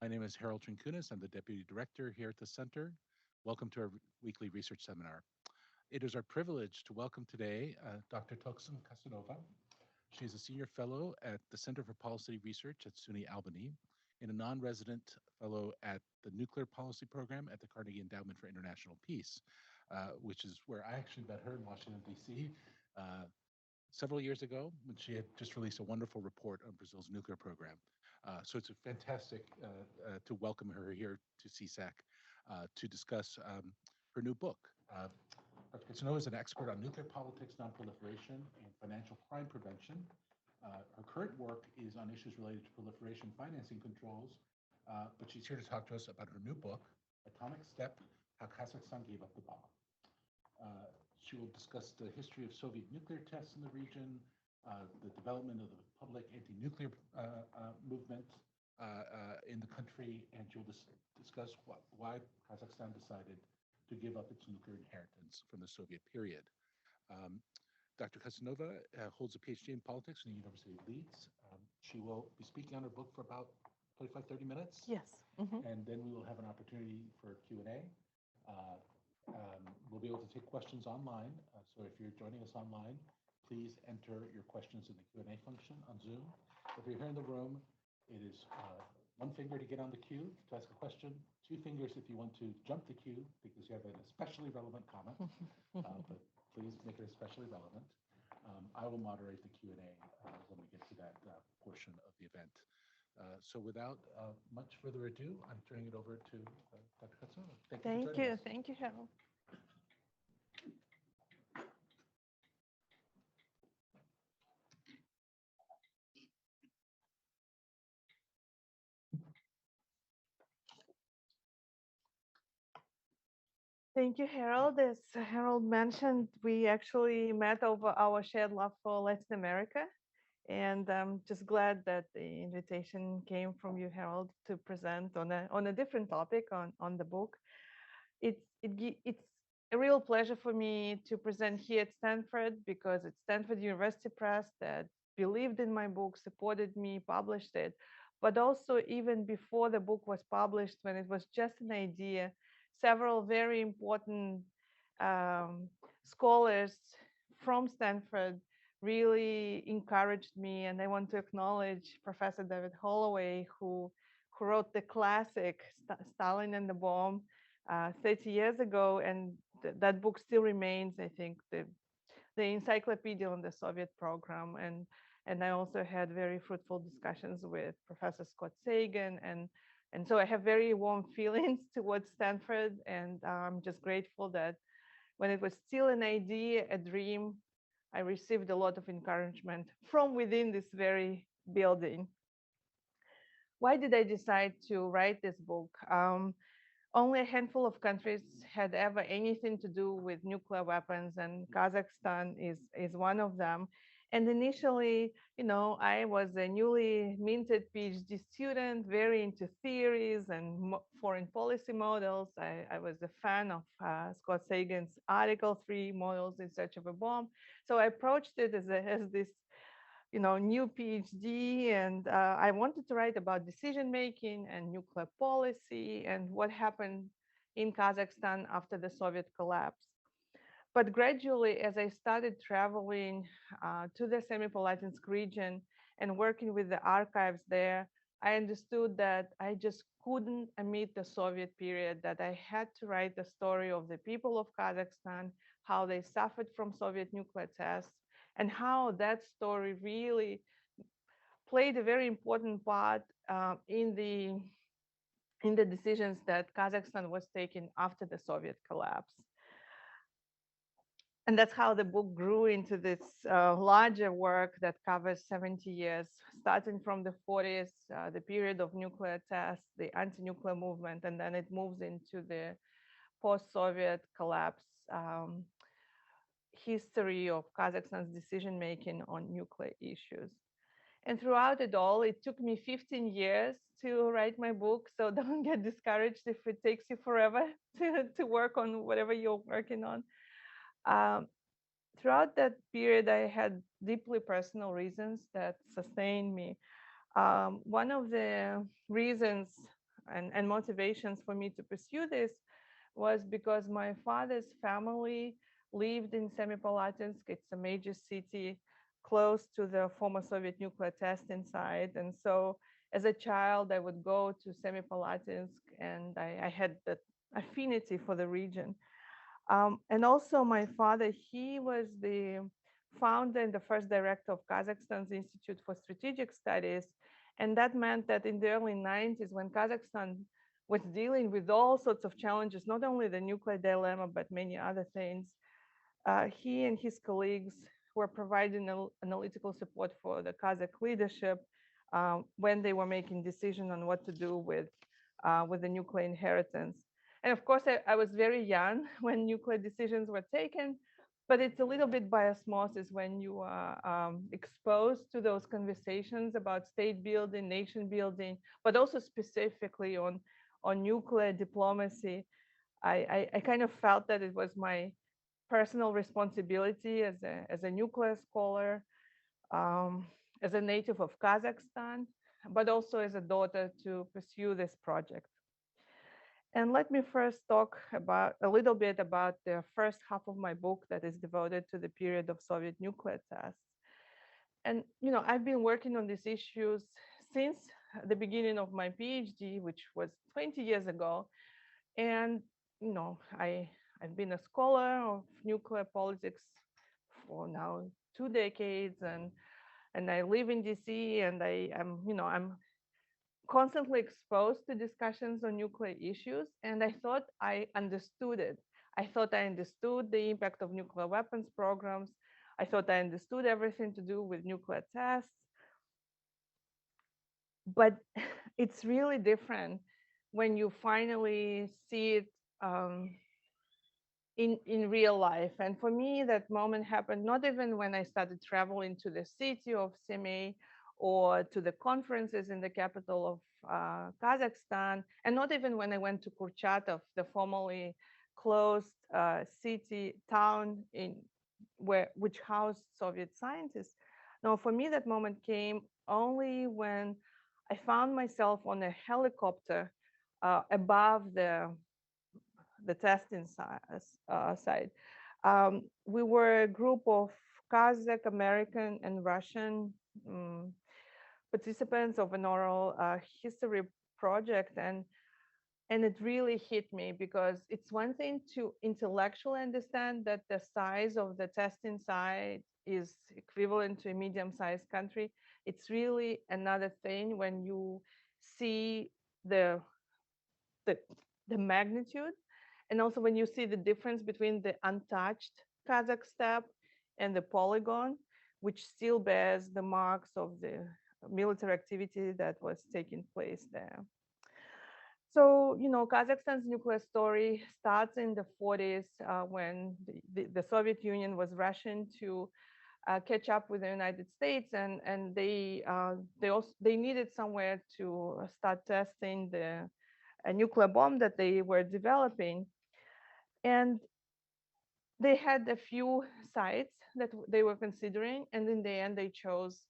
My name is Harold Trinkunas. I'm the Deputy Director here at the Center. Welcome to our weekly research seminar. It is our privilege to welcome today Dr. Togzhan Kassenova. She is a Senior Fellow at the Center for Policy Research at SUNY Albany and a non-resident fellow at the Nuclear Policy Program at the Carnegie Endowment for International Peace, which is where I actually met her in Washington, D.C. Several years ago when she had just released a wonderful report on Brazil's nuclear program. So it's a fantastic to welcome her here to CSAC to discuss her new book. Dr. Kassenova is an expert on nuclear politics, nonproliferation, and financial crime prevention. Her current work is on issues related to proliferation financing controls, but she's here to talk to us about her new book, Atomic Steppe, How Kazakhstan Gave Up the Bomb. She will discuss the history of Soviet nuclear tests in the region, the development of the public anti-nuclear movement in the country, and she'll discuss why Kazakhstan decided to give up its nuclear inheritance from the Soviet period. Dr. Kassenova holds a PhD in politics from the University of Leeds. She will be speaking on her book for about 25-30 minutes. Yes. And then we will have an opportunity for Q&A. We'll be able to take questions online. So if you're joining us online, please enter your questions in the Q&A function on Zoom. If you're here in the room, it is one finger to get on the queue to ask a question, two fingers if you want to jump the queue because you have an especially relevant comment, but please make it especially relevant. I will moderate the Q&A when we get to that portion of the event. So without much further ado, I'm turning it over to Dr. Kassenova. Thank you. Thank you, Harold. Thank you, Harold. As Harold mentioned, we actually met over our shared love for Latin America. And I'm just glad that the invitation came from you, Harold, to present on a different topic on the book. It's a real pleasure for me to present here at Stanford because it's Stanford University Press that believed in my book, supported me, published it. But also even before the book was published, when it was just an idea, several very important scholars from Stanford really encouraged me. And I want to acknowledge Professor David Holloway, who wrote the classic Stalin and the Bomb 30 years ago. And that book still remains, I think, the encyclopedia on the Soviet program. And I also had very fruitful discussions with Professor Scott Sagan. And so I have very warm feelings towards Stanford. And I'm just grateful that when it was still an idea, a dream, I received a lot of encouragement from within this very building. Why did I decide to write this book? Only a handful of countries had ever anything to do with nuclear weapons, and Kazakhstan is one of them. And initially, I was a newly minted PhD student, very into theories and foreign policy models. I was a fan of Scott Sagan's Article 3 models in search of a bomb. So I approached it as this new PhD, and I wanted to write about decision making and nuclear policy and what happened in Kazakhstan after the Soviet collapse. But gradually, as I started traveling to the Semipalatinsk region and working with the archives there, I understood that I just couldn't omit the Soviet period, that I had to write the story of the people of Kazakhstan, how they suffered from Soviet nuclear tests, and how that story really played a very important part in the decisions that Kazakhstan was taking after the Soviet collapse. And that's how the book grew into this larger work that covers 70 years, starting from the 40s, the period of nuclear tests, the anti-nuclear movement, and then it moves into the post-Soviet collapse history of Kazakhstan's decision-making on nuclear issues. And throughout it all, it took me 15 years to write my book. So don't get discouraged if it takes you forever to work on whatever you're working on. Throughout that period, I had deeply personal reasons that sustained me. One of the reasons and motivations for me to pursue this was because my father's family lived in Semipalatinsk. It's a major city close to the former Soviet nuclear testing site. And so as a child, I would go to Semipalatinsk, and I had that affinity for the region. And also my father, he was the founder and the first director of Kazakhstan's Institute for Strategic Studies. And that meant that in the early 90s, when Kazakhstan was dealing with all sorts of challenges, not only the nuclear dilemma, but many other things, he and his colleagues were providing analytical support for the Kazakh leadership when they were making decisions on what to do with the nuclear inheritance. And of course, I was very young when nuclear decisions were taken, but it's a little bit by osmosis when you are exposed to those conversations about state building, nation building, but also specifically on nuclear diplomacy. I kind of felt that it was my personal responsibility as a nuclear scholar, um, as a native of Kazakhstan, but also as a daughter to pursue this project. And let me first talk about a little bit about the first half of my book that is devoted to the period of Soviet nuclear tests. And I've been working on these issues since the beginning of my PhD, which was 20 years ago. And I've been a scholar of nuclear politics for now 2 decades, and I live in DC, and I'm constantly exposed to discussions on nuclear issues, and I thought I understood it. I thought I understood the impact of nuclear weapons programs. I thought I understood everything to do with nuclear tests, but it's really different when you finally see it um, in real life. And for me, that moment happened not even when I started traveling to the city of Semey or to the conferences in the capital of Kazakhstan, and not even when I went to Kurchatov, the formerly closed city town which housed Soviet scientists. No, for me, that moment came only when I found myself on a helicopter above the testing side. We were a group of Kazakh, American, and Russian participants of an oral history project, and it really hit me because it's one thing to intellectually understand that the size of the testing site is equivalent to a medium-sized country. It's really another thing when you see the the, the magnitude, and also when you see the difference between the untouched Kazakh steppe and the polygon, which still bears the marks of the military activity that was taking place there. So, Kazakhstan's nuclear story starts in the 40s when the Soviet Union was rushing to catch up with the United States, and they needed somewhere to start testing a nuclear bomb that they were developing. And they had a few sites that they were considering, and in the end, they chose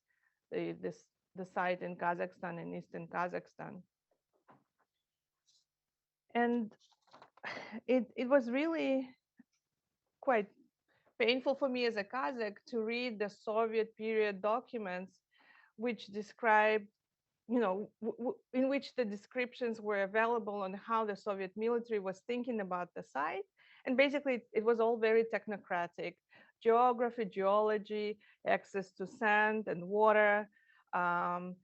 the site in Kazakhstan, in eastern Kazakhstan. And it was really quite painful for me as a Kazakh to read the Soviet period documents, which described, in which the descriptions were available on how the Soviet military was thinking about the site. And basically, it was all very technocratic: geography, geology, access to sand and water, um,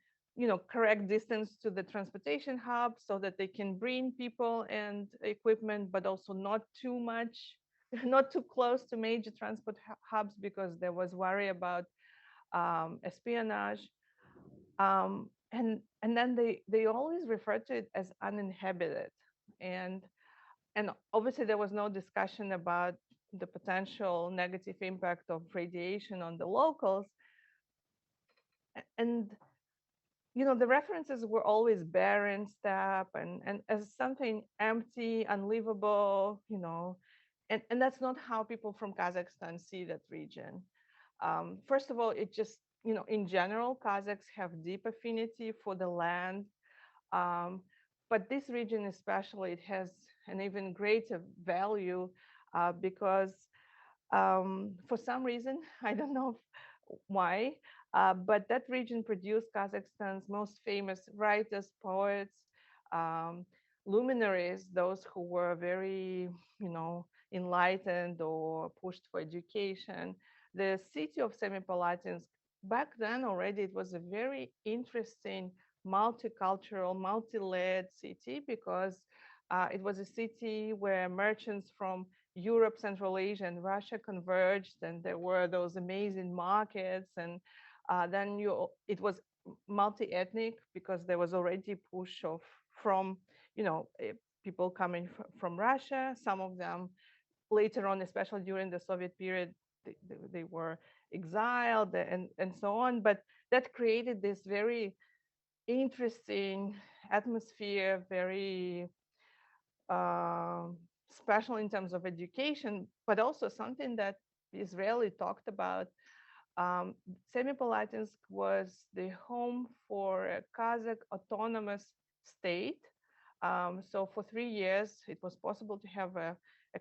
correct distance to the transportation hub so that they can bring people and equipment, but also not too much, not too close to major transport hubs because there was worry about espionage. And then they always refer to it as uninhabited, and and obviously there was no discussion about the potential negative impact of radiation on the locals. And the references were always barren steppe and as something empty, unlivable, and that's not how people from Kazakhstan see that region. First of all, it just, in general, Kazakhs have deep affinity for the land. Um, But this region especially, it has an even greater value because for some reason, I don't know why, but that region produced Kazakhstan's most famous writers, poets, um, luminaries, those who were very, you know, enlightened or pushed for education. The city of Semipalatinsk, back then already, it was a very interesting, multicultural, multi-layered city because it was a city where merchants from Europe, Central Asia, and Russia converged, and there were those amazing markets. And then it was multi-ethnic because there was already push of from, you know, people coming from Russia. Some of them later on, especially during the Soviet period, they were exiled and so on. But that created this very interesting atmosphere, very um, special in terms of education, but also something that is rarely talked about. Semipalatinsk was the home for a Kazakh autonomous state. So for 3 years, it was possible to have a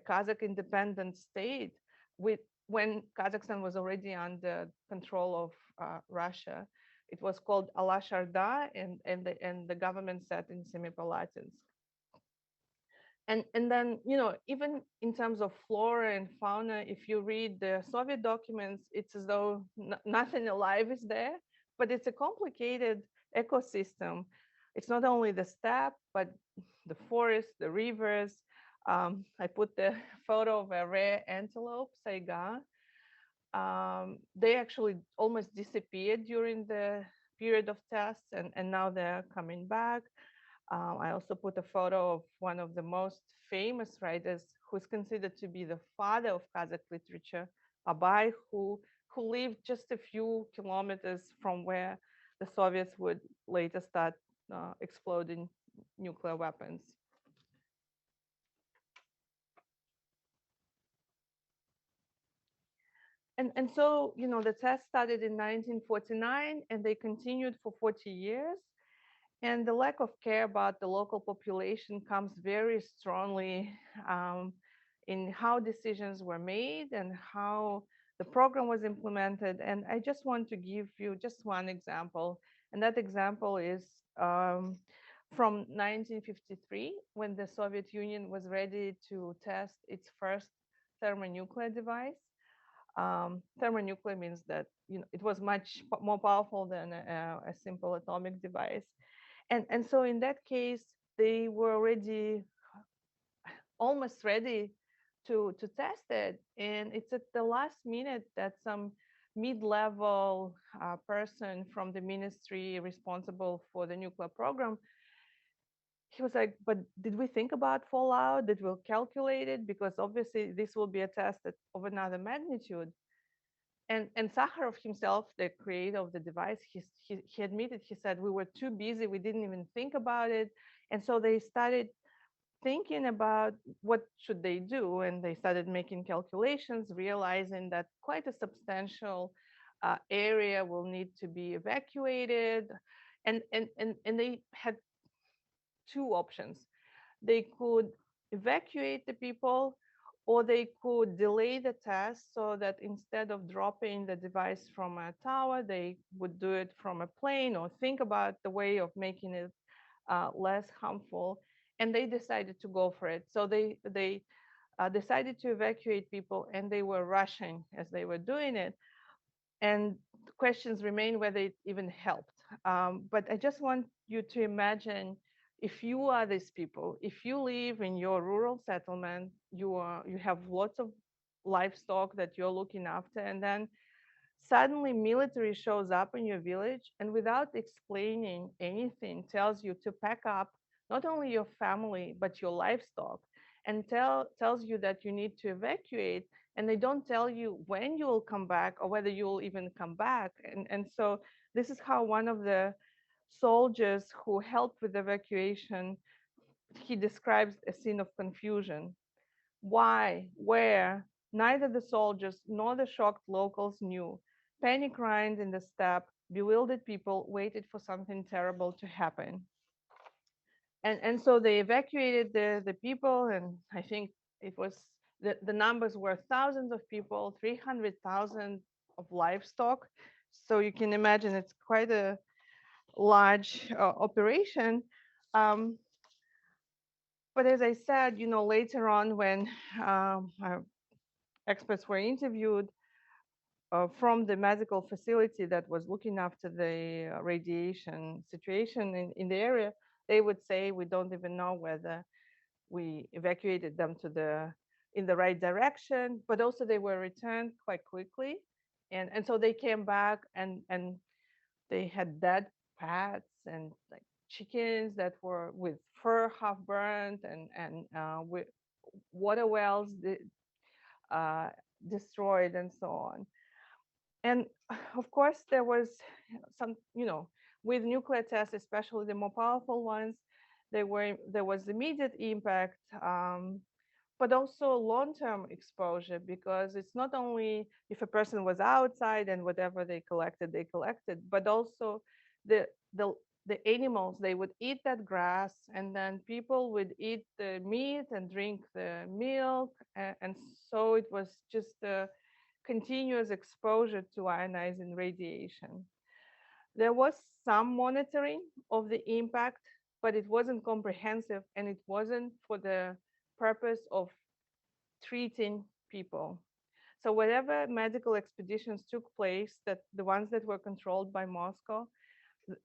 Kazakh independent state with when Kazakhstan was already under control of Russia. It was called Alasharda, and the government sat in Semipalatinsk. And then, you know, even in terms of flora and fauna, if you read the Soviet documents, it's as though nothing alive is there, but it's a complicated ecosystem. It's not only the steppe, but the forest, the rivers. I put the photo of a rare antelope, saiga. They actually almost disappeared during the period of tests, and now they're coming back. I also put a photo of one of the most famous writers who's considered to be the father of Kazakh literature, Abai, who lived just a few kilometers from where the Soviets would later start exploding nuclear weapons. And so, you know, the test started in 1949 and they continued for 40 years. And the lack of care about the local population comes very strongly in how decisions were made and how the program was implemented. And I just want to give you just one example. And that example is from 1953, when the Soviet Union was ready to test its first thermonuclear device. Thermonuclear means that, you know, it was much more powerful than a simple atomic device. And so in that case, they were already almost ready to test it. And it's at the last minute that some mid-level person from the ministry responsible for the nuclear program, he was like, but did we think about fallout? Did we calculate it? Because obviously this will be a test of another magnitude. And Sakharov himself, the creator of the device, he admitted, he said, we were too busy, we didn't even think about it. And so they started thinking about what should they do, and they started making calculations, realizing that quite a substantial area will need to be evacuated. And they had two options. They could evacuate the people, or they could delay the test so that instead of dropping the device from a tower, they would do it from a plane or think about the way of making it less harmful. And they decided to go for it. So they decided to evacuate people, and they were rushing as they were doing it. And questions remain whether it even helped. But I just want you to imagine, if you are these people, if you live in your rural settlement, you have lots of livestock that you're looking after, and then suddenly military shows up in your village and without explaining anything tells you to pack up not only your family but your livestock, and tells you that you need to evacuate, and they don't tell you when you will come back or whether you will even come back. And so this is how one of the soldiers who helped with evacuation, he describes a scene of confusion. Why? Where? Neither the soldiers nor the shocked locals knew. Panic reigned in the steppe. Bewildered people waited for something terrible to happen. And so they evacuated the people, and I think it was the numbers were thousands of people, 300,000 of livestock. So you can imagine it's quite a large operation. Um, but as I said, later on when experts were interviewed from the medical facility that was looking after the radiation situation in the area, they would say we don't even know whether we evacuated them in the right direction, but also they were returned quite quickly. And so they came back, and they had dead pets and like chickens that were with fur half burnt, and with water wells uh, destroyed, and so on. And of course, there was some, with nuclear tests, especially the more powerful ones, there was immediate impact, but also long-term exposure, because it's not only if a person was outside and whatever they collected, but also the the the animals, they would eat that grass, and then people would eat the meat and drink the milk, and so it was just a continuous exposure to ionizing radiation. There was some monitoring of the impact, but it wasn't comprehensive, and it wasn't for the purpose of treating people. So whatever medical expeditions took place, that the ones that were controlled by Moscow,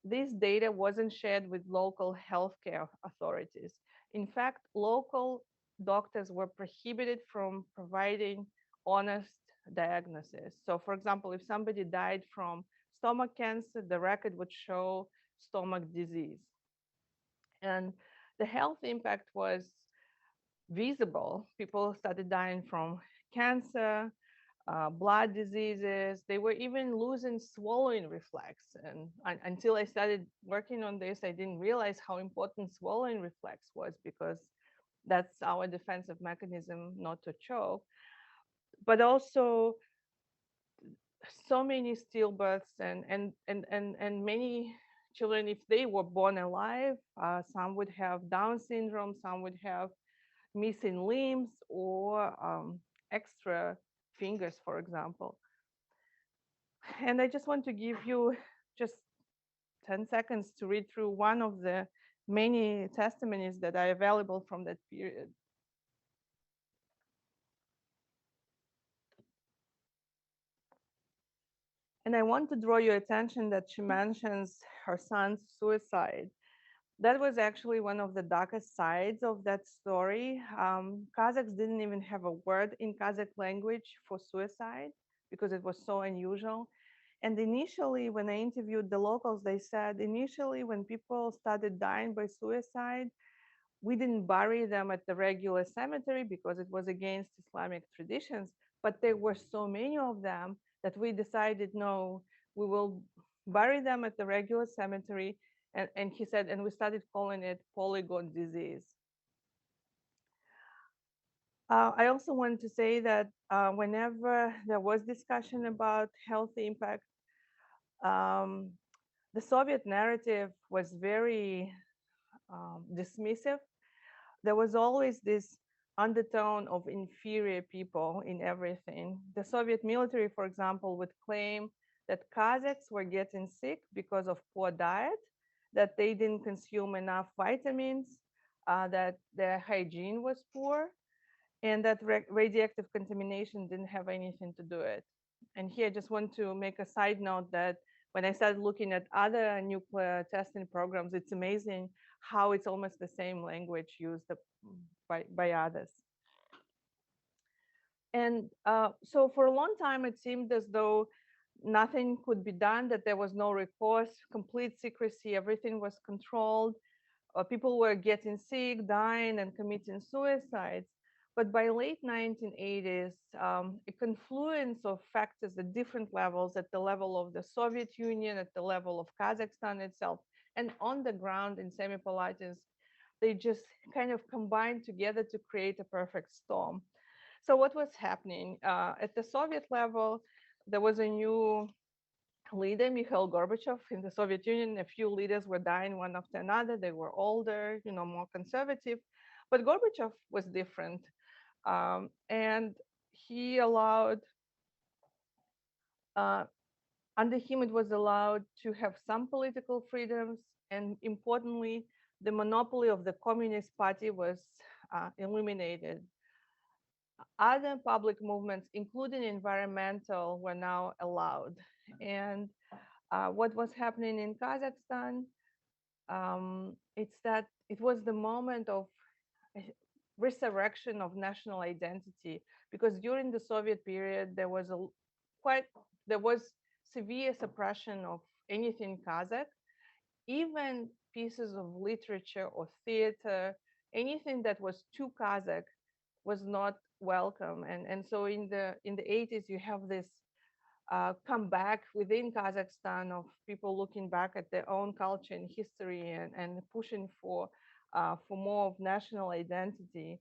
this data wasn't shared with local healthcare authorities. In fact, local doctors were prohibited from providing honest diagnosis. So for example, if somebody died from stomach cancer, the record would show stomach disease. And the health impact was visible. People started dying from cancer, blood diseases. They were even losing swallowing reflex. And until I started working on this, I didn't realize how important swallowing reflex was, because that's our defensive mechanism not to choke. But also so many stillbirths, and many children, if they were born alive, some would have Down syndrome, some would have missing limbs, or extra fingers, for example. And I just want to give you just 10 seconds to read through one of the many testimonies that are available from that period. And I want to draw your attention that she mentions her son's suicide. That was actually one of the darkest sides of that story. Kazakhs didn't even have a word in Kazakh language for suicide, because it was so unusual. And initially, when I interviewed the locals, they said initially, when people started dying by suicide, we didn't bury them at the regular cemetery because it was against Islamic traditions. But there were so many of them that we decided, no, we will bury them at the regular cemetery. And he said, and we started calling it polygon disease. I also want to say that whenever there was discussion about health impact, um, the Soviet narrative was very dismissive. There was always this undertone of inferior people in everything. The Soviet military, for example, would claim that Kazakhs were getting sick because of poor diet, that they didn't consume enough vitamins, that their hygiene was poor, and that radioactive contamination didn't have anything to do it. And here I just want to make a side note that when I started looking at other nuclear testing programs, it's amazing how it's almost the same language used by others. And so for a long time, it seemed as though nothing could be done, that there was no recourse, complete secrecy, everything was controlled. People were getting sick, dying, and committing suicides. But by late 1980s, a confluence of factors at different levels, at the level of the Soviet Union, at the level of Kazakhstan itself, and on the ground in Semipalatinsk, they just kind of combined together to create a perfect storm. So what was happening? At the Soviet level, there was a new leader, Mikhail Gorbachev, in the Soviet Union. A few leaders were dying one after another. They were older, more conservative. But Gorbachev was different. And he allowed, uh, under him, it was allowed to have some political freedoms. And importantly, the monopoly of the Communist Party was eliminated. Other public movements, including environmental, were now allowed. And what was happening in Kazakhstan, it's that it was the moment of resurrection of national identity, because during the Soviet period quite there was severe suppression of anything Kazakh, even pieces of literature or theater, anything that was too Kazakh was not welcome. And so in the 80s, you have this comeback within Kazakhstan of people looking back at their own culture and history, and pushing for more of national identity.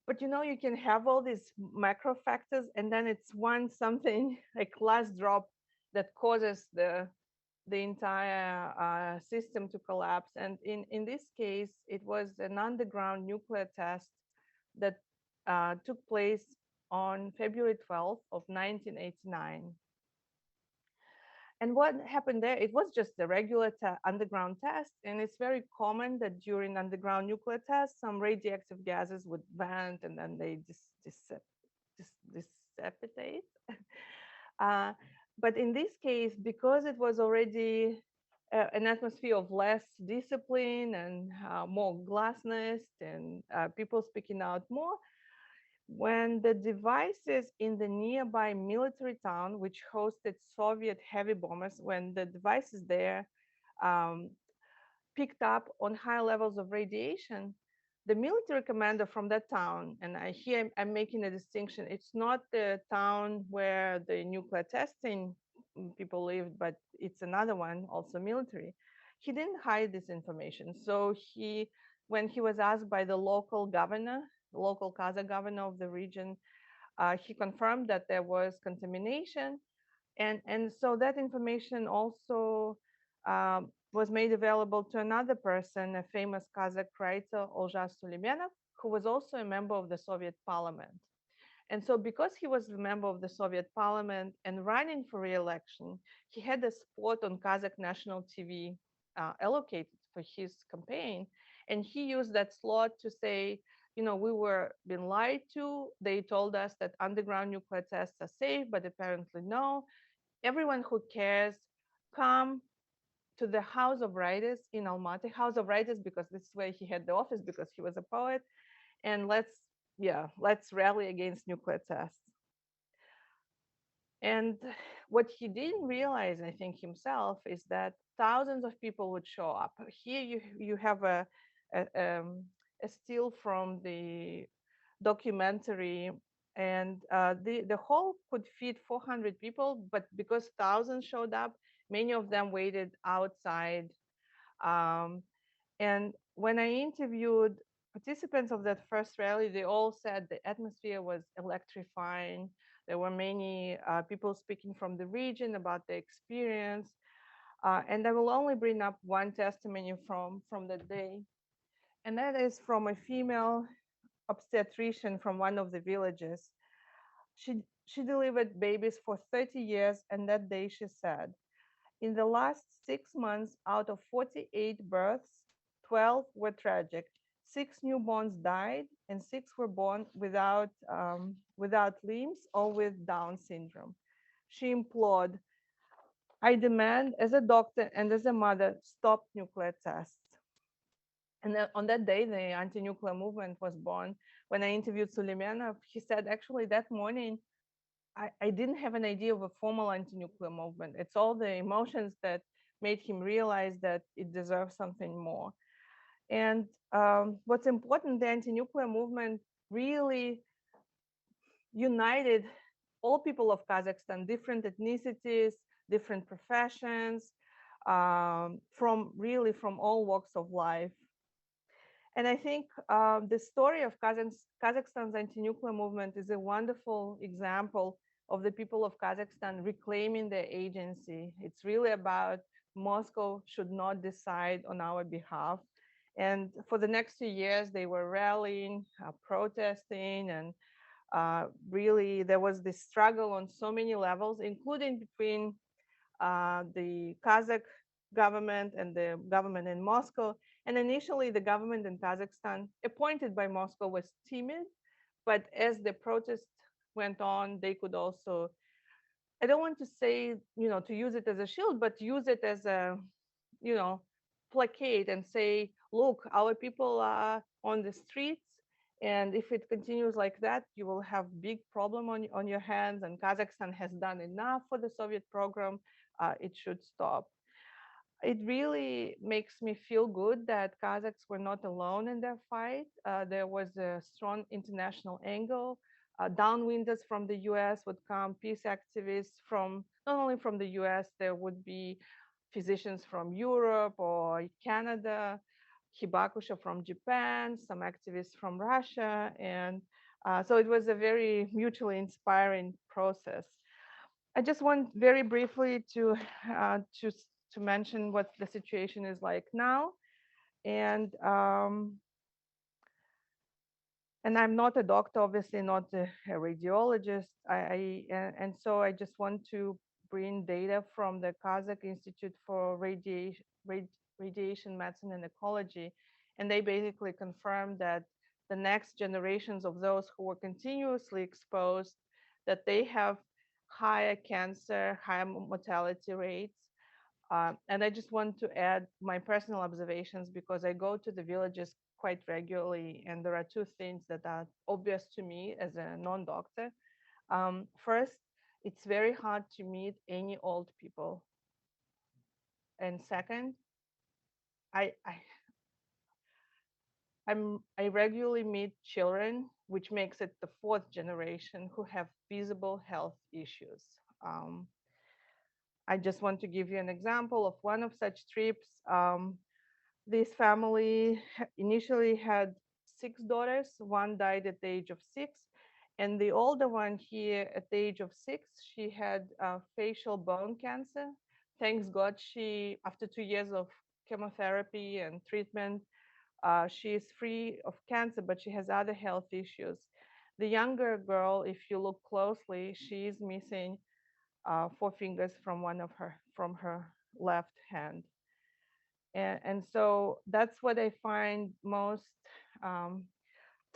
But you can have all these macro factors, and then it's one something like last drop that causes the entire system to collapse. And in this case, it was an underground nuclear test that took place on February 12th of 1989. And what happened there, it was just a regular underground test. And it's very common that during underground nuclear tests, some radioactive gases would vent and then they dissipate. uh, but in this case, because it was already an atmosphere of less discipline and more glasnost and people speaking out more, when the devices in the nearby military town, which hosted Soviet heavy bombers, when the devices there um, picked up on high levels of radiation, the military commander from that town, and here I'm making a distinction, it's not the town where the nuclear testing people lived, but it's another one, also military. He didn't hide this information. So when he was asked by the local governor, the local Kazakh governor of the region, he confirmed that there was contamination. And so that information also was made available to another person, a famous Kazakh writer, Olja Suleimanov, who was also a member of the Soviet parliament. And so because he was a member of the Soviet parliament and running for re-election, he had a spot on Kazakh national TV allocated for his campaign. And he used that slot to say, we were being lied to. They told us that underground nuclear tests are safe, but apparently no. Everyone who cares, come to the House of Writers in Almaty, House of Writers, because this is where he had the office because he was a poet. And let's rally against nuclear tests. And what he didn't realize, I think, himself, is that thousands of people would show up. Here you have a still from the documentary, and the hall could fit 400 people, but because thousands showed up, many of them waited outside. Um, and when I interviewed participants of that first rally, they all said the atmosphere was electrifying. There were many people speaking from the region about their experience. And I will only bring up one testimony from that day. And that is from a female obstetrician from one of the villages. She delivered babies for 30 years, and that day she said, in the last 6 months, out of 48 births, 12 were tragic. 6 newborns died, and 6 were born without limbs or with Down syndrome. She implored, I demand, as a doctor and as a mother, stop nuclear tests. And then on that day, the anti-nuclear movement was born. When I interviewed Suleimanov, he said, actually, that morning, I didn't have an idea of a formal anti-nuclear movement. It's all the emotions that made him realize that it deserves something more. And what's important, the anti-nuclear movement really united all people of Kazakhstan, different ethnicities, different professions, from all walks of life. And I think the story of Kazakhstan's anti-nuclear movement is a wonderful example of the people of Kazakhstan reclaiming their agency. It's really about Moscow should not decide on our behalf. And for the next 2 years, they were rallying, protesting, and really there was this struggle on so many levels, including between the Kazakh government and the government in Moscow. And initially, the government in Kazakhstan, appointed by Moscow, was timid. But as the protest went on, they could also, I don't want to say, to use it as a shield, but use it as a, you know, placate and say, look, our people are on the streets. And if it continues like that, you will have big problem on your hands. And Kazakhstan has done enough for the Soviet program. It should stop. It really makes me feel good that Kazakhs were not alone in their fight. There was a strong international angle. Downwinders from the US would come, peace activists from not only from the US, there would be physicians from Europe or Canada, Hibakusha from Japan, some activists from Russia. And so it was a very mutually inspiring process. I just want very briefly to mention what the situation is like now, and and I'm not a doctor, obviously not a radiologist. And so I just want to bring data from the Kazakh Institute for Radiation Medicine and Ecology, and they basically confirmed that the next generations of those who were continuously exposed, that they have higher cancer, higher mortality rates. And I just want to add my personal observations because I go to the villages quite regularly, and there are two things that are obvious to me as a non-doctor. First, it's very hard to meet any old people. And second, I, I I regularly meet children, which makes it the fourth generation who have visible health issues. Um, I just want to give you an example of one of such trips. This family initially had 6 daughters. One died at the age of 6. And the older one here at the age of 6, she had facial bone cancer. Thanks God, she, after 2 years of chemotherapy and treatment, she is free of cancer, but she has other health issues. The younger girl, if you look closely, she is missing 4 fingers from her left hand. And so that's what I find most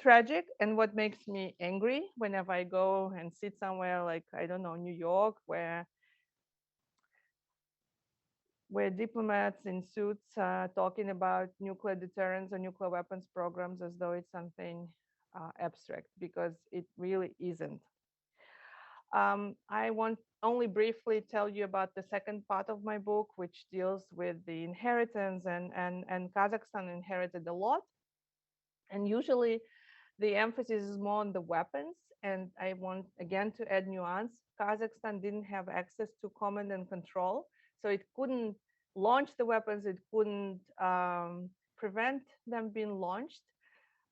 tragic and what makes me angry whenever I go and sit somewhere like, I don't know, New York, where diplomats in suits talking about nuclear deterrence or nuclear weapons programs as though it's something abstract, because it really isn't. I want only briefly tell you about the second part of my book, which deals with the inheritance, and Kazakhstan inherited a lot. And usually the emphasis is more on the weapons. And I want again to add nuance. Kazakhstan didn't have access to command and control, so it couldn't launch the weapons, it couldn't prevent them being launched.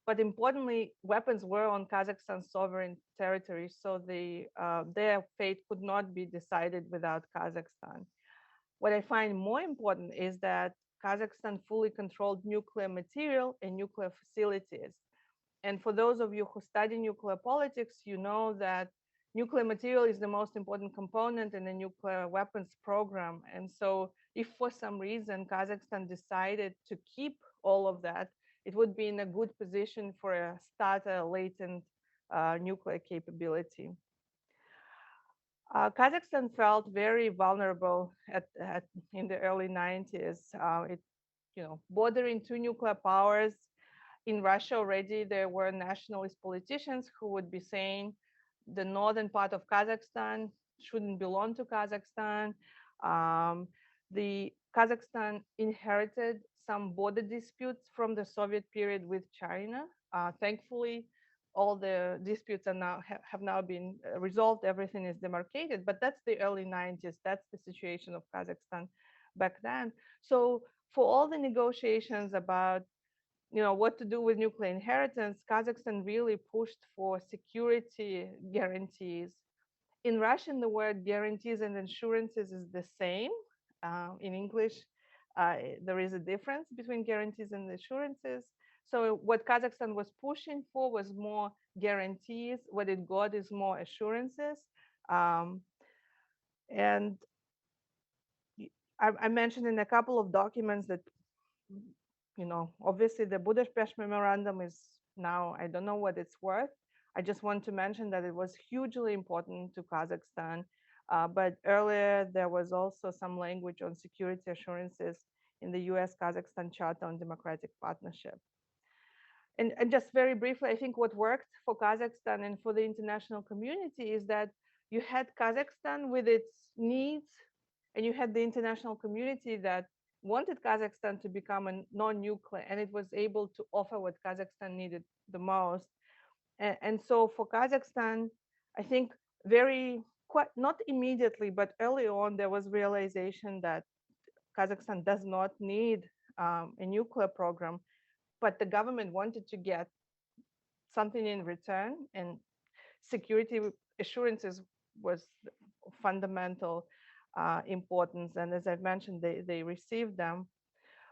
But importantly, weapons were on Kazakhstan's sovereign territory, so their fate could not be decided without Kazakhstan. What I find more important is that Kazakhstan fully controlled nuclear material and nuclear facilities. And for those of you who study nuclear politics, you know that nuclear material is the most important component in the nuclear weapons program. And so if for some reason Kazakhstan decided to keep all of that, it would be in a good position for a starter latent nuclear capability. Kazakhstan felt very vulnerable in the early 90s. Bordering two nuclear powers. In Russia already, there were nationalist politicians who would be saying the northern part of Kazakhstan shouldn't belong to Kazakhstan. The Kazakhstan inherited some border disputes from the Soviet period with China. Thankfully, all the disputes have now been resolved. Everything is demarcated, but that's the early 90s. That's the situation of Kazakhstan back then. So for all the negotiations about what to do with nuclear inheritance, Kazakhstan really pushed for security guarantees. In Russian, the word guarantees and assurances is the same. In English, there is a difference between guarantees and assurances. So what Kazakhstan was pushing for was more guarantees. What it got is more assurances. Um, and I mentioned in a couple of documents that, obviously the Budapest Memorandum is now, I don't know what it's worth. I just want to mention that it was hugely important to Kazakhstan. But earlier, there was also some language on security assurances in the US Kazakhstan Charter on Democratic Partnership. And just very briefly, I think what worked for Kazakhstan and for the international community is that you had Kazakhstan with its needs, and you had the international community that wanted Kazakhstan to become a non-nuclear, and it was able to offer what Kazakhstan needed the most. And so for Kazakhstan, I think quite not immediately, but early on, there was realization that Kazakhstan does not need a nuclear program, but the government wanted to get something in return, and security assurances was fundamental importance. And as I've mentioned, they received them.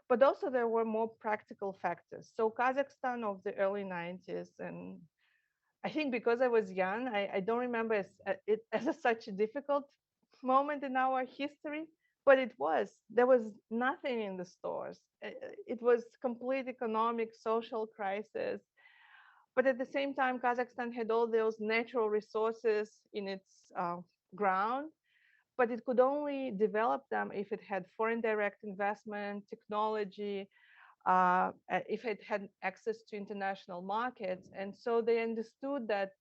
But also there were more practical factors. So Kazakhstan of the early 90s, and I think because I was young, I don't remember it as such a difficult moment in our history, but it was. There was nothing in the stores. It was complete economic, social crisis. But at the same time, Kazakhstan had all those natural resources in its ground, but it could only develop them if it had foreign direct investment, technology, if it had access to international markets. And so they understood that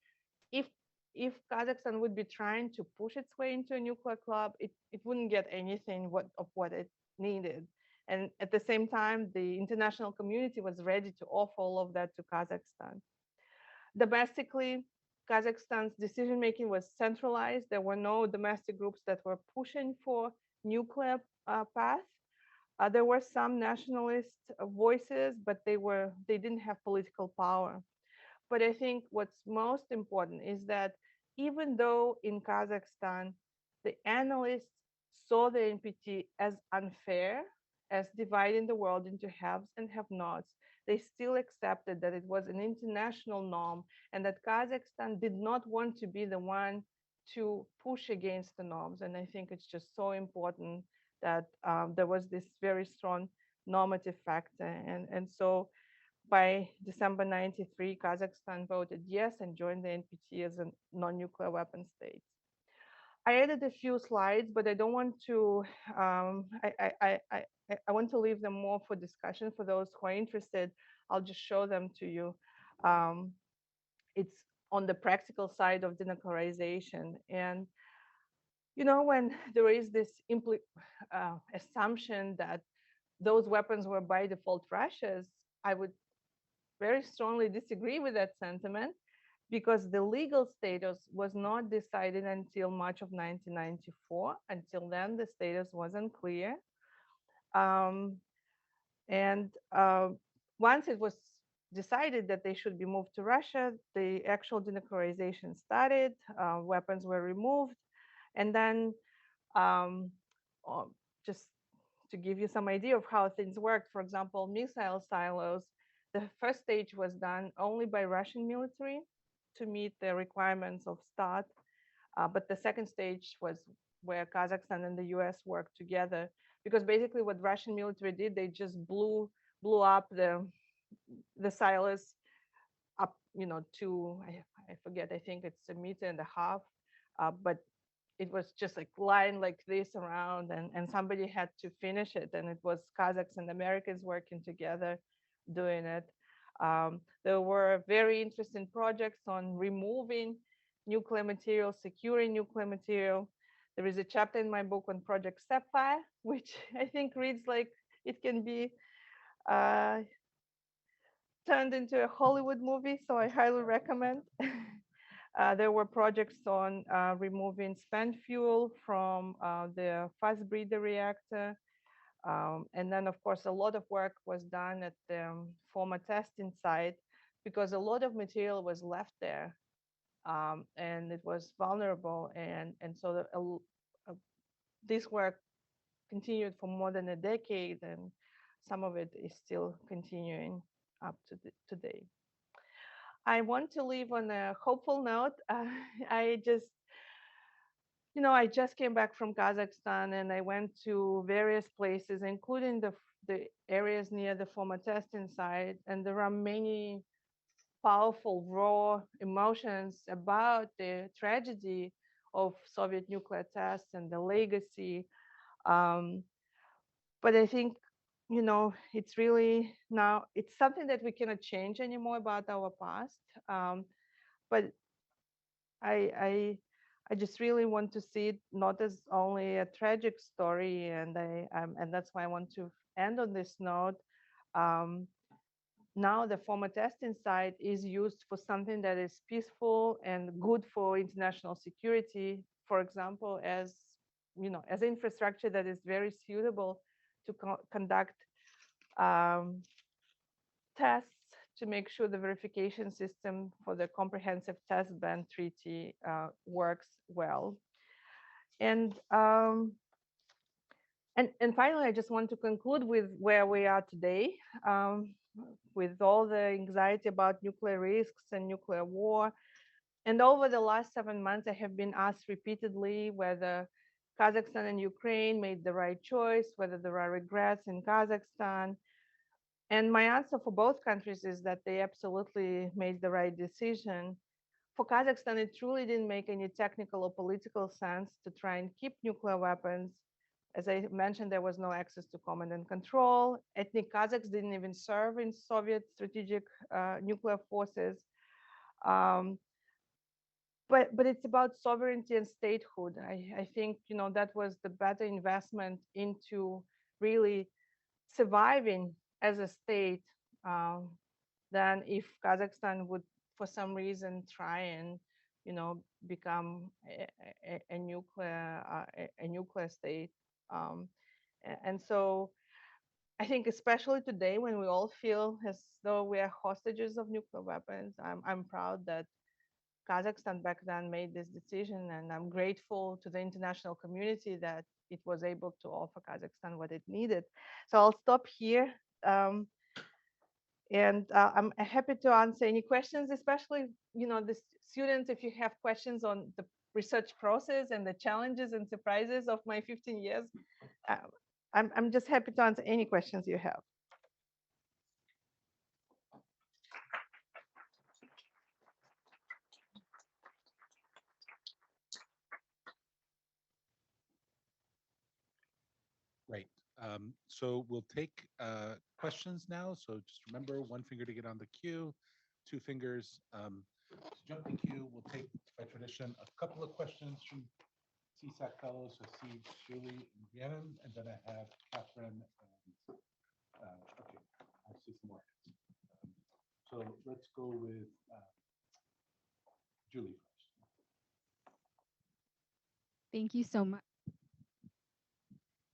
if if Kazakhstan would be trying to push its way into a nuclear club, it wouldn't get anything of what it needed. And at the same time, the international community was ready to offer all of that to Kazakhstan. Domestically, Kazakhstan's decision making was centralized. There were no domestic groups that were pushing for nuclear path. There were some nationalist voices, but they didn't have political power. But I think what's most important is that even though in Kazakhstan, the analysts saw the NPT as unfair, as dividing the world into haves and have-nots, they still accepted that it was an international norm and that Kazakhstan did not want to be the one to push against the norms. And I think it's just so important that there was this very strong normative factor. And so by December 93, Kazakhstan voted yes and joined the NPT as a non-nuclear weapon state. I added a few slides, but I don't want to, I want to leave them more for discussion for those who are interested. I'll just show them to you. It's on the practical side of denuclearization. And, when there is this assumption that those weapons were by default Russia's, I would very strongly disagree with that sentiment because the legal status was not decided until March of 1994. Until then, the status was unclear. And once it was decided that they should be moved to Russia, the actual denuclearization started, weapons were removed. And then just to give you some idea of how things worked, for example, missile silos, the first stage was done only by Russian military to meet the requirements of START. But the second stage was where Kazakhstan and the US worked together. Because basically what Russian military did, they just blew up the silos up, to, I forget, I think it's 1.5 meters. But it was just like lying like this around, and somebody had to finish it. And it was Kazakhs and Americans working together doing it. There were very interesting projects on removing nuclear material, securing nuclear material. There is a chapter in my book on Project Sapphire, which I think reads like it can be turned into a Hollywood movie, so I highly recommend. There were projects on removing spent fuel from the fast breeder reactor. And then, of course, a lot of work was done at the former testing site because a lot of material was left there and it was vulnerable. And so this work continued for more than a decade, and some of it is still continuing up to today. I want to leave on a hopeful note. I just, I just came back from Kazakhstan, and I went to various places, including the areas near the former testing site, and there are many powerful, raw emotions about the tragedy of Soviet nuclear tests and the legacy. Um, but I think, it's really now, it's something that we cannot change anymore about our past. Um, but I, I, I just really want to see it not as only a tragic story, and that's why I want to end on this note. Um, Now the former testing site is used for something that is peaceful and good for international security. For example, as infrastructure that is very suitable to conduct um, tests to make sure the verification system for the comprehensive test ban treaty works well. And and finally, I just want to conclude with where we are today, with all the anxiety about nuclear risks and nuclear war. And over the last 7 months, I have been asked repeatedly whether Kazakhstan and Ukraine made the right choice, whether there are regrets in Kazakhstan. And my answer for both countries is that they absolutely made the right decision. For Kazakhstan, it truly didn't make any technical or political sense to try and keep nuclear weapons. As I mentioned, there was no access to command and control. Ethnic Kazakhs didn't even serve in Soviet strategic nuclear forces. Um, but it's about sovereignty and statehood. I think that was the better investment into really surviving as a state, um, than if Kazakhstan would, for some reason, try and become a nuclear a nuclear state. Um, and so I think, especially today, when we all feel as though we are hostages of nuclear weapons, I'm proud that Kazakhstan back then made this decision, and I'm grateful to the international community that it was able to offer Kazakhstan what it needed. So I'll stop here. And I'm happy to answer any questions, especially, the students, if you have questions on the research process and the challenges and surprises of my 15 years, uh, I'm just happy to answer any questions you have. Great. So we'll take questions now. So just remember, one finger to get on the queue, two fingers to jump the queue. We'll take, by tradition, a couple of questions from CSAC fellows. So see Julie and Rhiannon, and then I have Catherine and okay, I see some more hands. So let's go with Julie first. Thank you so much.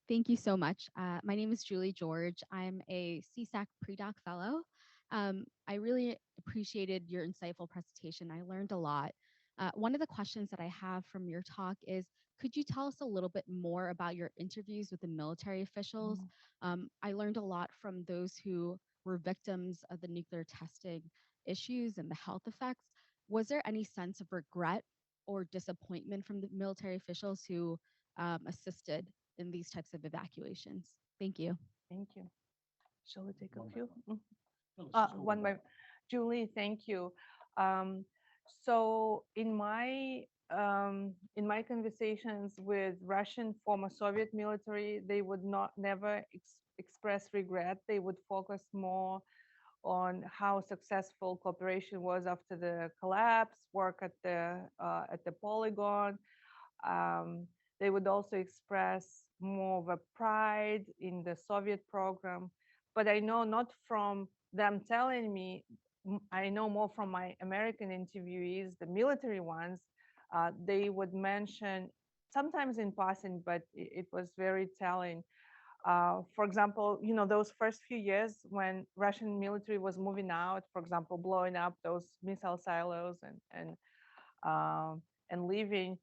Thank you so much. My name is Julie George. I'm a CSAC pre-doc fellow. I really appreciated your insightful presentation. I learned a lot. One of the questions that I have from your talk is, could you tell us a little bit more about your interviews with the military officials? I learned a lot from those who were victims of the nuclear testing issues and the health effects. Was there any sense of regret or disappointment from the military officials who assisted in these types of evacuations? Thank you. Thank you. Shall we take a One by few? one. No, let's just go One by Julie, thank you. Um, so in my conversations with Russian former Soviet military, they would not never express regret. They would focus more on how successful cooperation was after the collapse, work at the polygon. Um, they would also express more of a pride in the Soviet program. But I know not from them telling me, I know more from my American interviewees, the military ones, they would mention, sometimes in passing, but it was very telling. For example, those first few years when Russian military was moving out, for example, blowing up those missile silos and and leaving,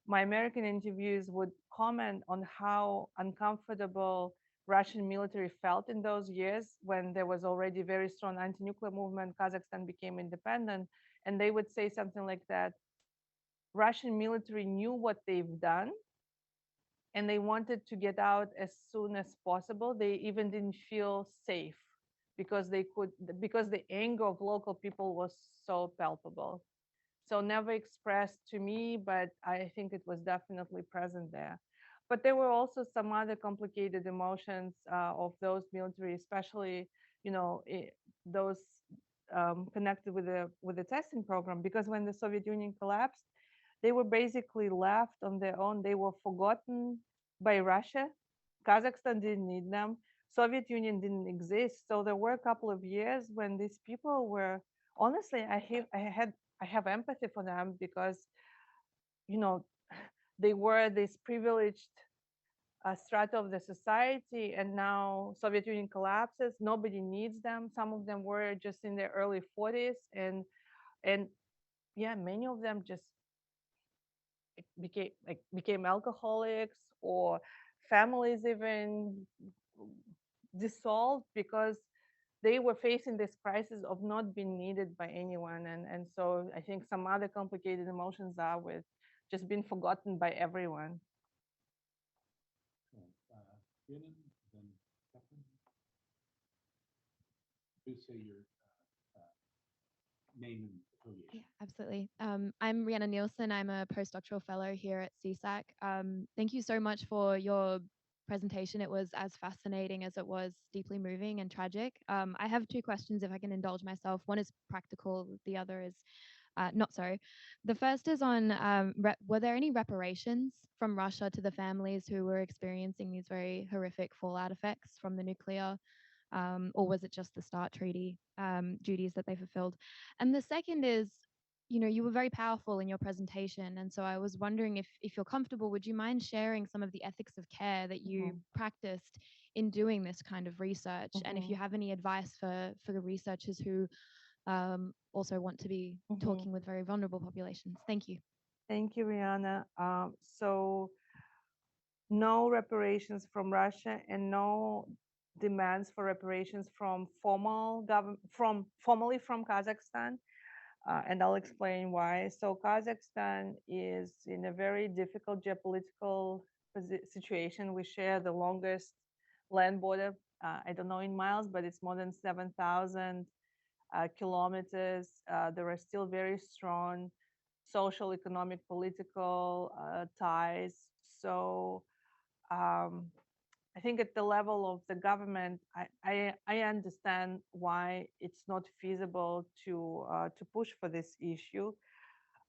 my American interviews would comment on how uncomfortable Russian military felt in those years when there was already very strong anti-nuclear movement. Kazakhstan became independent, and they would say something like that: Russian military knew what they've done, and they wanted to get out as soon as possible. They even didn't feel safe because the anger of local people was so palpable. So never expressed to me, but I think it was definitely present there. But there were also some other complicated emotions of those military, especially, you know, those connected with the testing program. Because when the Soviet Union collapsed, they were basically left on their own. They were forgotten by Russia. Kazakhstan didn't need them. Soviet Union didn't exist. So there were a couple of years when these people were, honestly, I have empathy for them because, you know, they were this privileged strata of the society, and now Soviet Union collapses. Nobody needs them. Some of them were just in their early 40s, and yeah, many of them just became alcoholics, or families even dissolved because they were facing this crisis of not being needed by anyone. And so I think some other complicated emotions are with just being forgotten by everyone. Okay. Rhiannon, then Catherine, please say your name and Yeah, affiliation. absolutely. I'm Rihanna Nielsen. I'm a postdoctoral fellow here at CSAC. Thank you so much for your presentation. It was as fascinating as it was deeply moving and tragic. I have two questions, if I can indulge myself. One is practical, the other is not so. The first is on were there any reparations from Russia to the families who were experiencing these very horrific fallout effects from the nuclear, or was it just the START treaty duties that they fulfilled? And the second is, you know, you were very powerful in your presentation, and so I was wondering if you're comfortable, would you mind sharing some of the ethics of care that you practiced in doing this kind of research, and if you have any advice for the researchers who also want to be talking with very vulnerable populations? Thank you. Thank you, Rihanna. So no reparations from Russia and no demands for reparations from formally from Kazakhstan. And I'll explain why. So Kazakhstan is in a very difficult geopolitical situation. We share the longest land border. I don't know in miles, but it's more than 7,000 kilometers. There are still very strong social, economic, political ties. So um, I think at the level of the government, I understand why it's not feasible to push for this issue.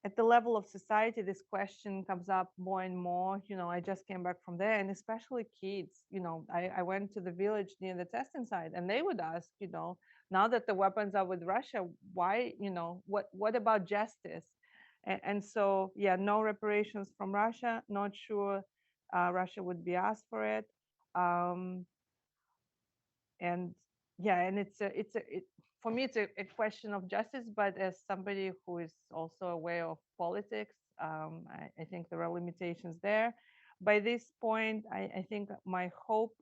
At the level of society, this question comes up more and more. You know, I just came back from there, and especially kids. You know, I went to the village near the testing site, and they would ask, you know, now that the weapons are with Russia, why, you know, what about justice? And so, yeah, no reparations from Russia. Not sure Russia would be asked for it. Um, and yeah, and for me, it's a question of justice. But as somebody who is also aware of politics, I think there are limitations there. By this point, I think my hope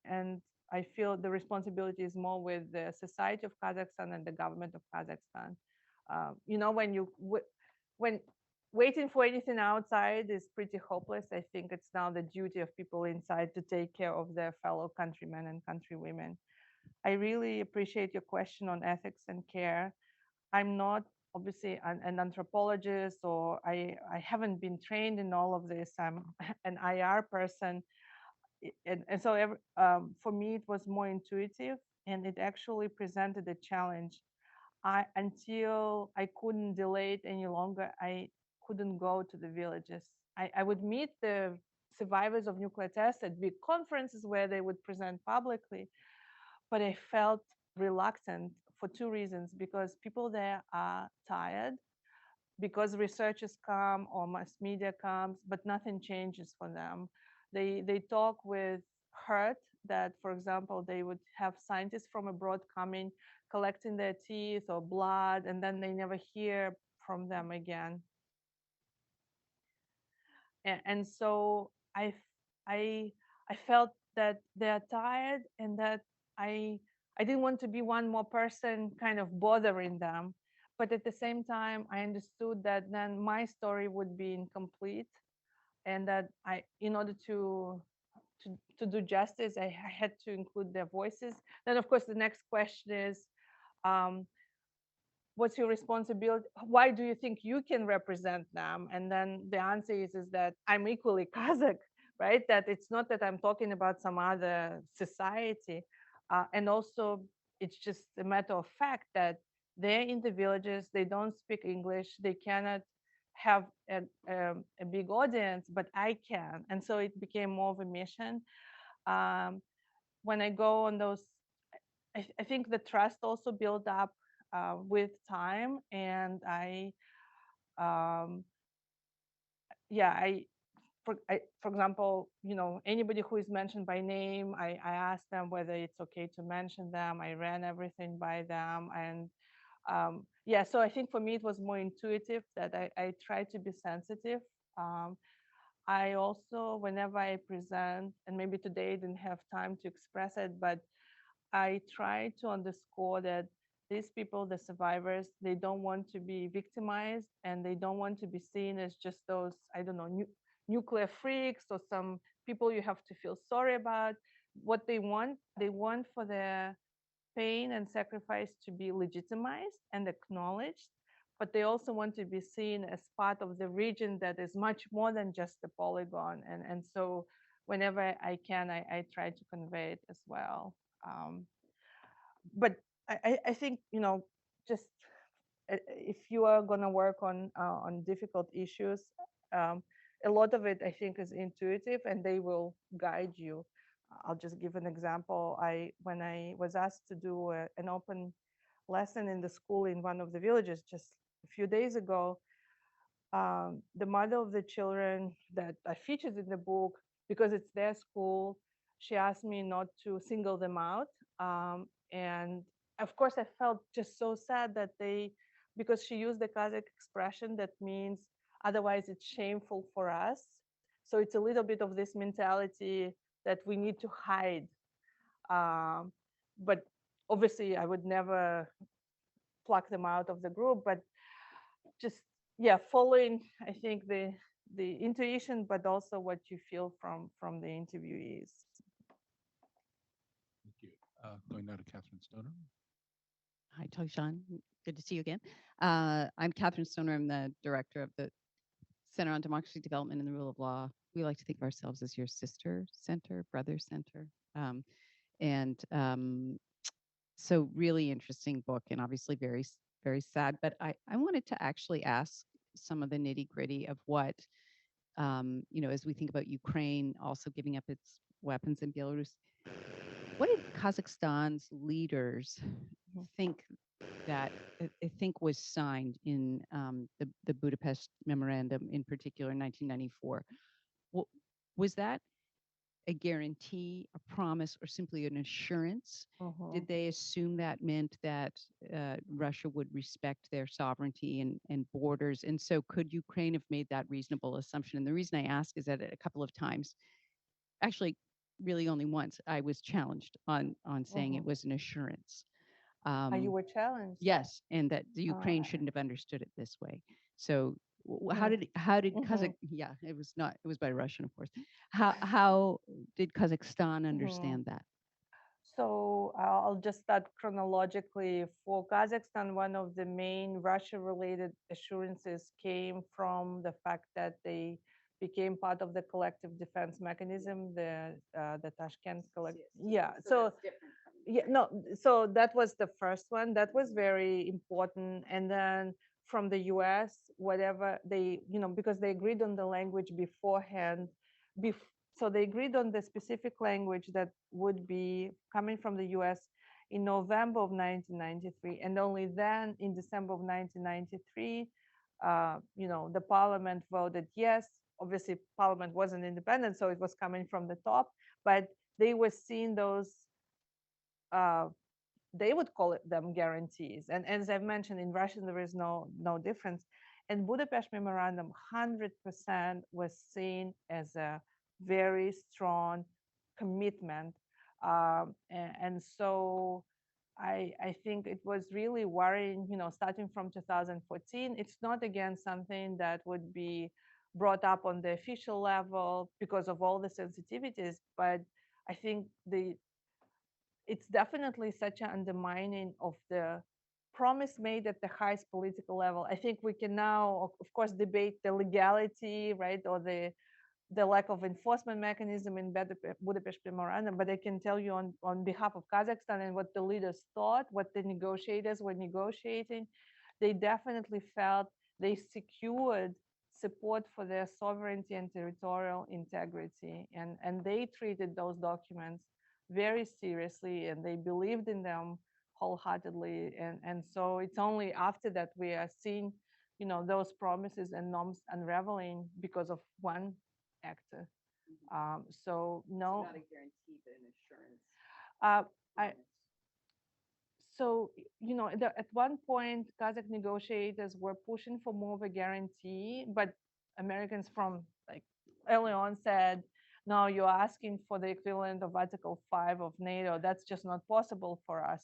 and I feel the responsibility is more with the society of Kazakhstan and the government of Kazakhstan. You know, when waiting for anything outside is pretty hopeless, I think it's now the duty of people inside to take care of their fellow countrymen and countrywomen. I really appreciate your question on ethics and care. I'm not obviously an anthropologist, or I haven't been trained in all of this. I'm an IR person. And so for me, it was more intuitive, and it actually presented a challenge. Until I couldn't delay it any longer, I couldn't go to the villages. I would meet the survivors of nuclear tests at big conferences where they would present publicly, but I felt reluctant for two reasons: because people there are tired, because researchers come or mass media comes, but nothing changes for them. They talk with hurt that, for example, they would have scientists from abroad coming, collecting their teeth or blood, and then they never hear from them again. And so I I felt that they're tired, and that I I didn't want to be one more person kind of bothering them. But at the same time, I understood that then my story would be incomplete, and that in order to do justice, I had to include their voices. Then, of course, the next question is, um, what's your responsibility? Why do you think you can represent them? And then the answer is that I'm equally Kazakh, right? That it's not that I'm talking about some other society. And also, it's just a matter of fact that they're in the villages, they don't speak English, they cannot have a big audience, but I can. And so it became more of a mission. Um, when I go on those, I think the trust also built up with time, and um, yeah, for example, anybody who is mentioned by name, I ask them whether it's okay to mention them. I ran everything by them, and yeah, so I think for me it was more intuitive that I try to be sensitive. Um, I also, whenever I present, and maybe today I didn't have time to express it, but I try to underscore that these people, the survivors, they don't want to be victimized, and they don't want to be seen as just those, I don't know, nuclear freaks or some people you have to feel sorry about. What they want for their pain and sacrifice to be legitimized and acknowledged, but they also want to be seen as part of the region that is much more than just a polygon. And so whenever I can, I try to convey it as well. Um, but I think, just if you are going to work on difficult issues, um, a lot of it I think is intuitive, and they will guide you. I'll just give an example. When I was asked to do an open lesson in the school in one of the villages just a few days ago, the mother of the children that are featured in the book, because it's their school, she asked me not to single them out. And of course, I felt just so sad that because she used the Kazakh expression that means otherwise it's shameful for us. So it's a little bit of this mentality that we need to hide. Um, but obviously, I would never pluck them out of the group, but just, yeah, following, I think, the intuition, but also what you feel from the interviewees. Thank you. Going now to Catherine Stoner. Hi, Togzhan. Good to see you again. I'm Catherine Stoner. I'm the director of the Center on Democracy, Development, and the Rule of Law. We like to think of ourselves as your sister center, brother center. And so really interesting book, and obviously very, very sad. But I wanted to actually ask some of the nitty gritty of what, as we think about Ukraine also giving up its weapons in Belarus, what did Kazakhstan's leaders think that I think was signed in the Budapest Memorandum, in particular in 1994? Was that a guarantee, a promise, or simply an assurance? Did they assume that meant that Russia would respect their sovereignty and borders? And so could Ukraine have made that reasonable assumption? And the reason I ask is that a couple of times, actually really only once, I was challenged on saying it was an assurance. You were challenged? Yes, and that the Ukraine shouldn't have understood it this way. So how did Kazakh? Yeah, it was by Russian, of course. How did Kazakhstan understand that? So I'll just start chronologically. For Kazakhstan, one of the main Russia-related assurances came from the fact that they became part of the collective defense mechanism, the Tashkent collective. Yeah, so yeah, no, so that was the first one. That was very important. And then from the US, whatever they, because they agreed on the language beforehand, so they agreed on the specific language that would be coming from the US in November of 1993. And only then, in December of 1993, the parliament voted yes. Obviously, parliament wasn't independent, so it was coming from the top, but they were seeing those, they would call them guarantees. And as I've mentioned, in Russian, there is no difference. And Budapest Memorandum 100% was seen as a very strong commitment. And so I think it was really worrying, starting from 2014. It's not, again, something that would be brought up on the official level because of all the sensitivities, but I think it's definitely such an undermining of the promise made at the highest political level. I think we can now, of course, debate the legality, right, or the lack of enforcement mechanism in Budapest Memorandum, but I can tell you on behalf of Kazakhstan and what the leaders thought, what the negotiators were negotiating, they definitely felt they secured support for their sovereignty and territorial integrity. And they treated those documents very seriously, and they believed in them wholeheartedly. And so it's only after that we are seeing, those promises and norms unraveling because of one actor. So no. Not a guarantee, but an assurance. I, so at one point Kazakh negotiators were pushing for more of a guarantee, but Americans from like early on said, no, you're asking for the equivalent of Article 5 of NATO. That's just not possible for us.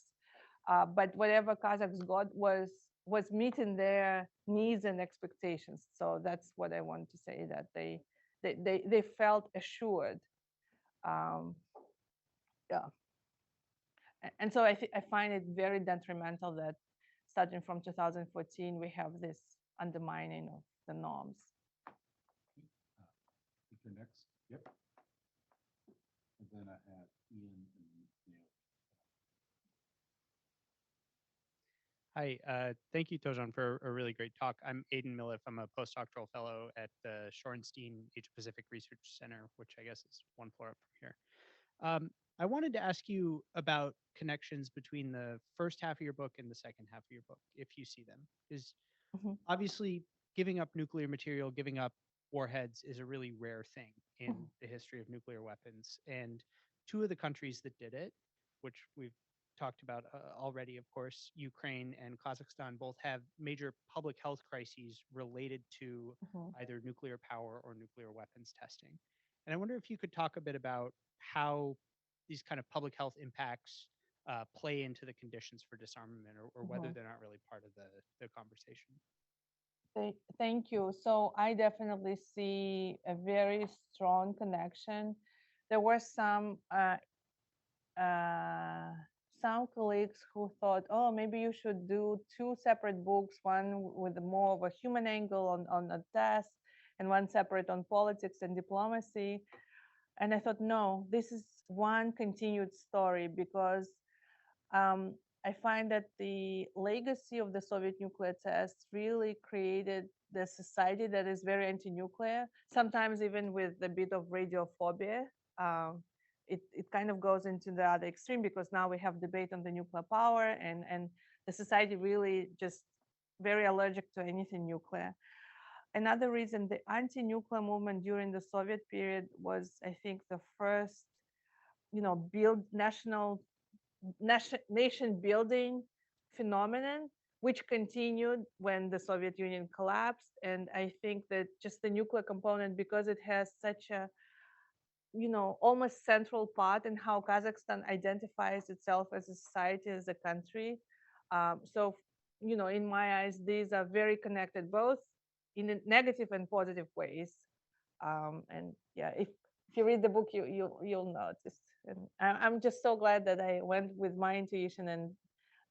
But whatever Kazakhs got was meeting their needs and expectations. So that's what I want to say, that they felt assured. Yeah. And so I find it very detrimental that starting from 2014, we have this undermining of the norms. Next. Yep. And then I have Ian and Neil. Hi, thank you, Togzhan, for a really great talk. I'm Aidan Millif. I'm a postdoctoral fellow at the Shorenstein Asia Pacific Research Center, which I guess is one floor up from here. I wanted to ask you about connections between the first half of your book and the second half of your book, if you see them. Because obviously giving up nuclear material, giving up warheads is a really rare thing in the history of nuclear weapons. And two of the countries that did it, which we've talked about already, of course, Ukraine and Kazakhstan, both have major public health crises related to either nuclear power or nuclear weapons testing. And I wonder if you could talk a bit about how these kind of public health impacts play into the conditions for disarmament, or whether they're not really part of the conversation. Thank you. So I definitely see a very strong connection. There were some colleagues who thought, oh, maybe you should do two separate books, one with more of a human angle on a test, and one separate on politics and diplomacy. And I thought, no, this is one continued story, because I find that the legacy of the Soviet nuclear tests really created the society that is very anti-nuclear, sometimes even with a bit of radiophobia. It kind of goes into the other extreme, because now we have debate on the nuclear power, and the society really just very allergic to anything nuclear. Another reason, the anti-nuclear movement during the Soviet period was, I think, the first, nation building phenomenon, which continued when the Soviet Union collapsed. And I think that just the nuclear component, because it has such a, almost central part in how Kazakhstan identifies itself as a society, as a country. So, in my eyes, these are very connected, both in negative and positive ways. And yeah, if you read the book, you'll notice. And I'm just so glad that I went with my intuition and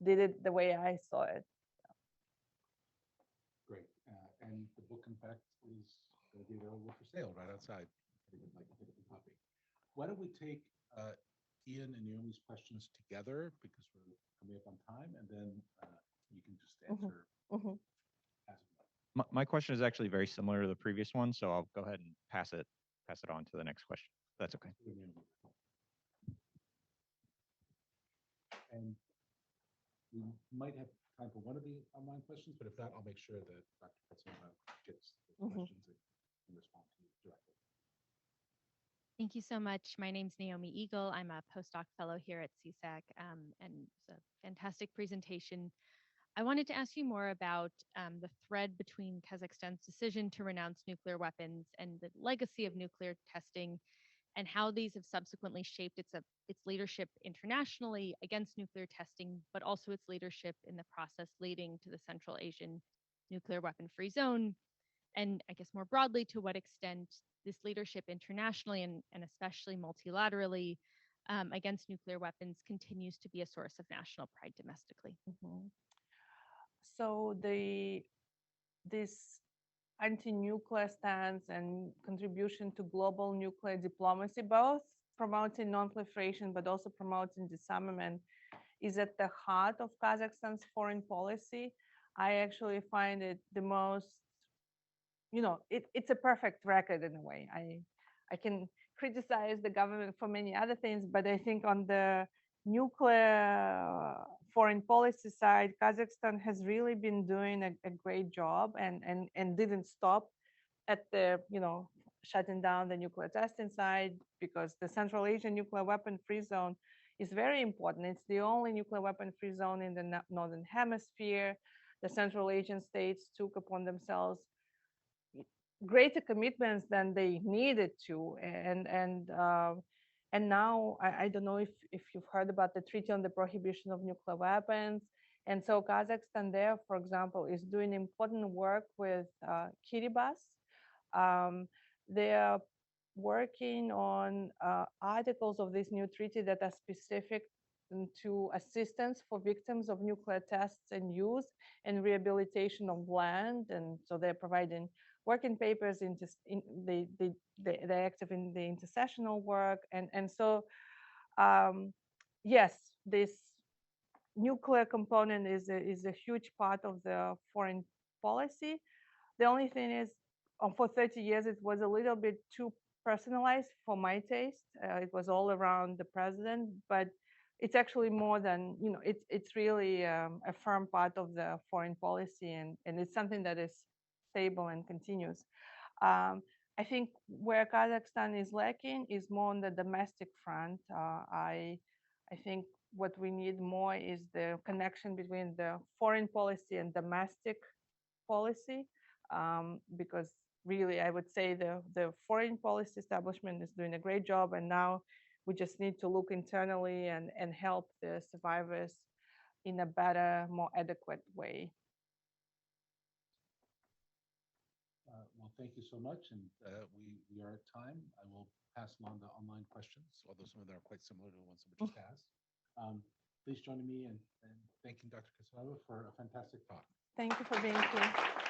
did it the way I saw it. Great. And the book, in fact, is going to be available for sale right outside. If you would like to pick up a copy. Why don't we take Ian and Naomi's questions together, because we're coming up on time, and then you can just answer. My question is actually very similar to the previous one, so I'll go ahead and pass it on to the next question. That's okay. And we might have time for one of the online questions, but if not, I'll make sure that Dr. Kassenova gets the questions and respond to you directly. Thank you so much. My name's Naomi Eagle. I'm a postdoc fellow here at CSAC, and it's a fantastic presentation. I wanted to ask you more about the thread between Kazakhstan's decision to renounce nuclear weapons and the legacy of nuclear testing, and how these have subsequently shaped its leadership internationally against nuclear testing, but also its leadership in the process leading to the Central Asian nuclear weapon-free zone, and I guess more broadly, to what extent this leadership internationally and especially multilaterally against nuclear weapons continues to be a source of national pride domestically. Mhm. So this anti-nuclear stance and contribution to global nuclear diplomacy, both promoting non-proliferation but also promoting disarmament, is at the heart of Kazakhstan's foreign policy. I actually find it the most, it's a perfect record in a way. I can criticize the government for many other things, but I think on the nuclear foreign policy side, Kazakhstan has really been doing a great job and didn't stop at the shutting down the nuclear testing side, because the Central Asian nuclear weapon free zone is very important. It's the only nuclear weapon free zone in the northern hemisphere. The Central Asian states took upon themselves greater commitments than they needed to, and now I don't know if you've heard about the Treaty on the Prohibition of Nuclear Weapons. And so Kazakhstan there, for example, is doing important work with Kiribati. They are working on articles of this new treaty that are specific to assistance for victims of nuclear tests and use and rehabilitation of land. And so they're providing working papers they're active in the intercessional work. And so yes, this nuclear component is a huge part of the foreign policy. The only thing is, for 30 years, it was a little bit too personalized for my taste. It was all around the president, but it's actually more than, it's really a firm part of the foreign policy, and it's something that is stable and continuous. I think where Kazakhstan is lacking is more on the domestic front. I think what we need more is the connection between the foreign policy and domestic policy, because really, I would say the foreign policy establishment is doing a great job, and now we just need to look internally and help the survivors in a better, more adequate way. Well, thank you so much, and we are at time. I will pass along the online questions, although some of them are quite similar to the ones that we just asked. Please join me in thanking Dr. Kassenova for a fantastic talk. Thank you for being here.